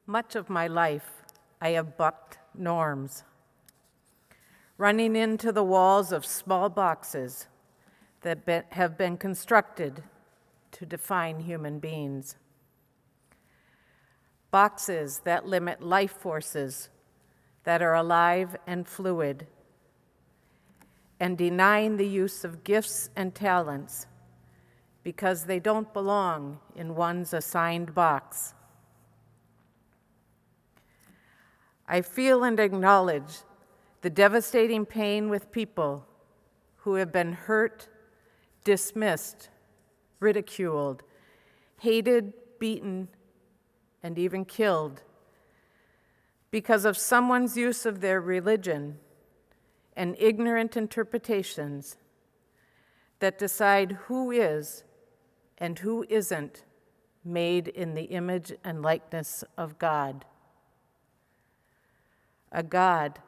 Much of my life, I have bucked norms, running into the walls of small boxes that have been constructed to define human beings. Boxes that limit life forces that are alive and fluid, and denying the use of gifts and talents because they don't belong in one's assigned box. I feel and acknowledge the devastating pain with people who have been hurt, dismissed, ridiculed, hated, beaten, and even killed because of someone's use of their religion and ignorant interpretations that decide who is and who isn't made in the image and likeness of God. A God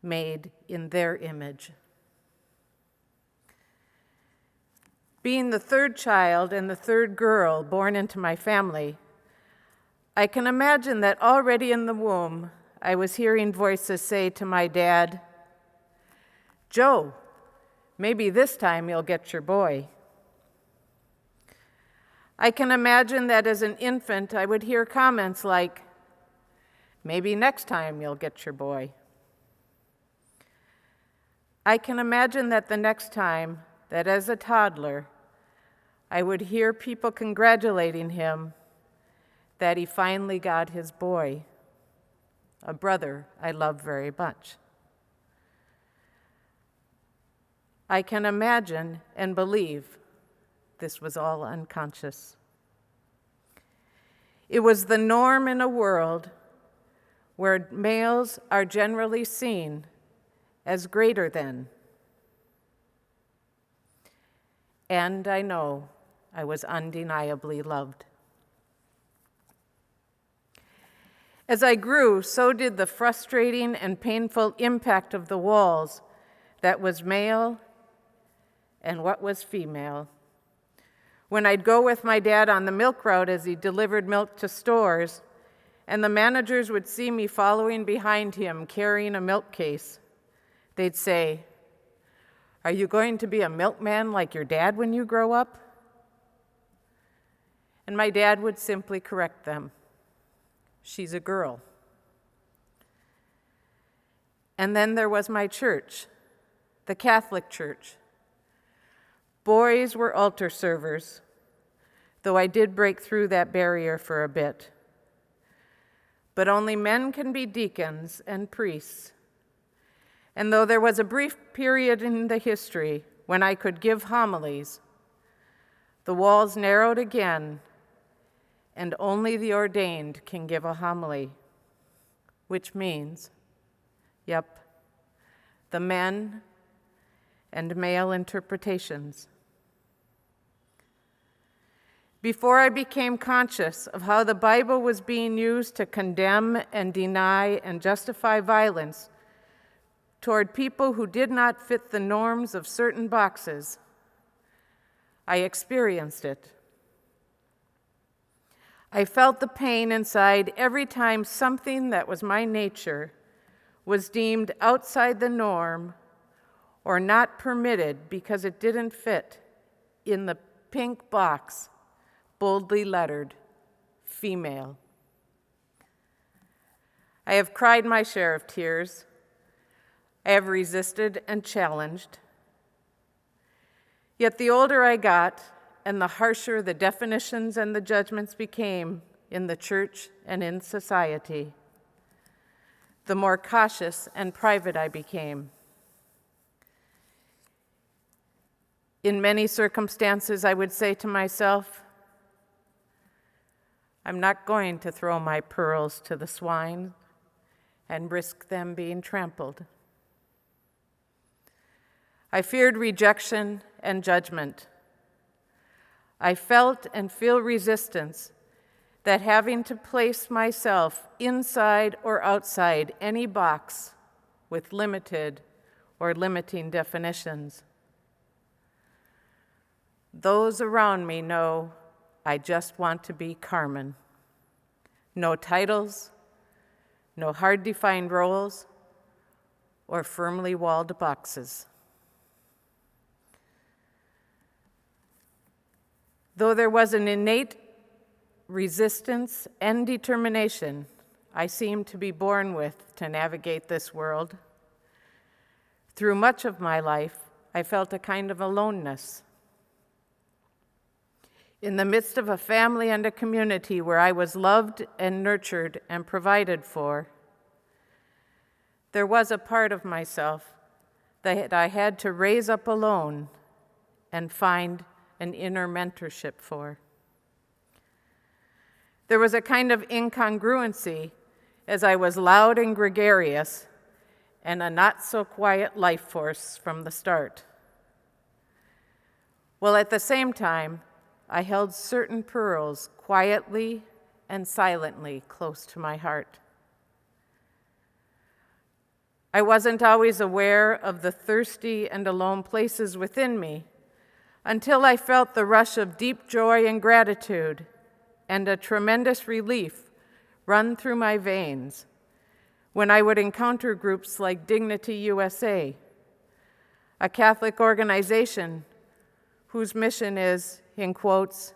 made in their image. Being the third child and the third girl born into my family, I can imagine that already in the womb, I was hearing voices say to my dad, "Joe, maybe this time you'll get your boy." I can imagine that as an infant, I would hear comments like, "Maybe next time you'll get your boy." I can imagine that the next time, that as a toddler, I would hear people congratulating him that he finally got his boy, a brother I love very much. I can imagine and believe this was all unconscious. It was the norm in a world where males are generally seen as greater than. And I know I was undeniably loved. As I grew, so did the frustrating and painful impact of the walls that was male and what was female. When I'd go with my dad on the milk route as he delivered milk to stores, and the managers would see me following behind him carrying a milk case, they'd say, "Are you going to be a milkman like your dad when you grow up?" And my dad would simply correct them. "She's a girl." And then there was my church, the Catholic Church. Boys were altar servers, though I did break through that barrier for a bit. But only men can be deacons and priests. And though there was a brief period in the history when I could give homilies, the walls narrowed again, and only the ordained can give a homily, which means, the men and male interpretations. Before I became conscious of how the Bible was being used to condemn and deny and justify violence toward people who did not fit the norms of certain boxes, I experienced it. I felt the pain inside every time something that was my nature was deemed outside the norm or not permitted because it didn't fit in the pink box boldly lettered female. I have cried my share of tears. I have resisted and challenged. Yet the older I got and the harsher the definitions and the judgments became in the church and in society, the more cautious and private I became. In many circumstances, I would say to myself, I'm not going to throw my pearls to the swine and risk them being trampled. I feared rejection and judgment. I felt and feel resistance that having to place myself inside or outside any box with limited or limiting definitions. Those around me know I just want to be Carmen. No titles, no hard-defined roles, or firmly walled boxes. Though there was an innate resistance and determination I seemed to be born with to navigate this world, through much of my life, I felt a kind of aloneness. In the midst of a family and a community where I was loved and nurtured and provided for, there was a part of myself that I had to raise up alone and find an inner mentorship for. There was a kind of incongruency as I was loud and gregarious and a not-so-quiet life force from the start. While at the same time, I held certain pearls quietly and silently close to my heart. I wasn't always aware of the thirsty and alone places within me until I felt the rush of deep joy and gratitude and a tremendous relief run through my veins when I would encounter groups like Dignity USA, a Catholic organization whose mission is, in quotes,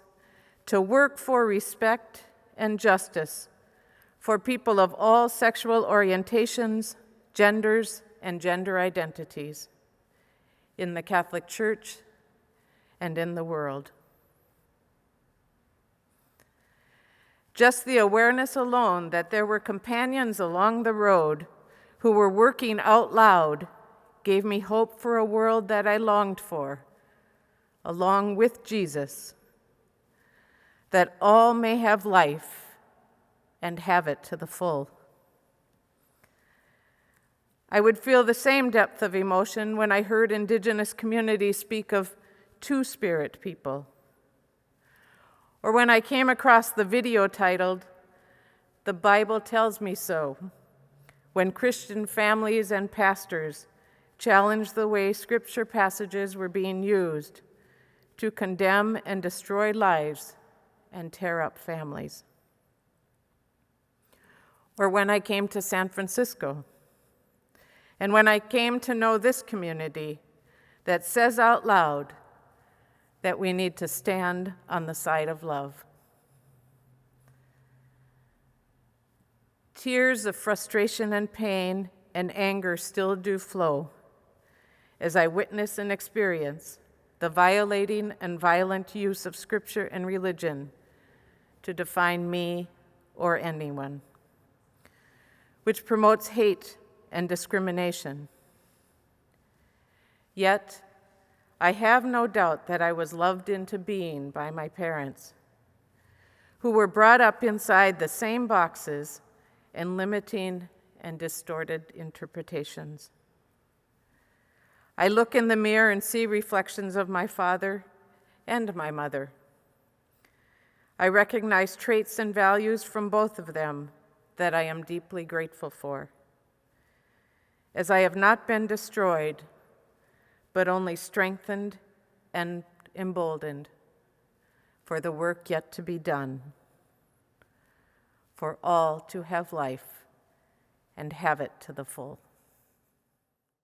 to work for respect and justice for people of all sexual orientations, genders, and gender identities in the Catholic Church and in the world. Just the awareness alone that there were companions along the road who were working out loud gave me hope for a world that I longed for, along with Jesus, that all may have life and have it to the full. I would feel the same depth of emotion when I heard Indigenous communities speak of two-spirit people, or when I came across the video titled, "The Bible Tells Me So," when Christian families and pastors challenged the way scripture passages were being used to condemn and destroy lives and tear up families. Or when I came to San Francisco, and when I came to know this community that says out loud that we need to stand on the side of love. Tears of frustration and pain and anger still do flow as I witness and experience the violating and violent use of scripture and religion to define me or anyone, which promotes hate and discrimination. Yet, I have no doubt that I was loved into being by my parents, who were brought up inside the same boxes and limiting and distorted interpretations. I look in the mirror and see reflections of my father and my mother. I recognize traits and values from both of them that I am deeply grateful for, as I have not been destroyed, but only strengthened and emboldened for the work yet to be done, for all to have life and have it to the full.